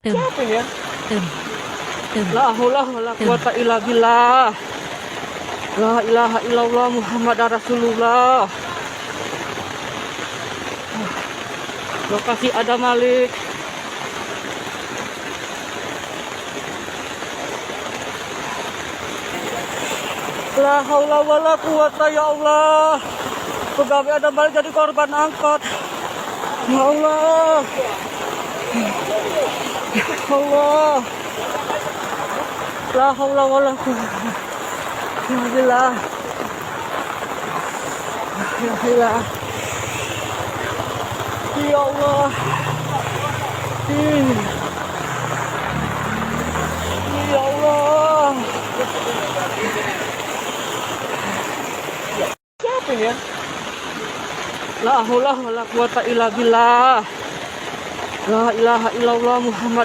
Tum, Siapa ya? tum, tum. La haula wala quwata illa billah. La ilaha illallah Muhammadar Rasulullah. Lokasi ada Malik. La haula wala quwata ya Allah. Pegawai ada Malik jadi korban angkot. Ya Allah. Ya Allah. La haula wala quwata illa billah. Ya Allah. Ya Allah. Ya Allah. Siapa ya? La haula wala quwata illa billah. La ilaha illallah Muhammad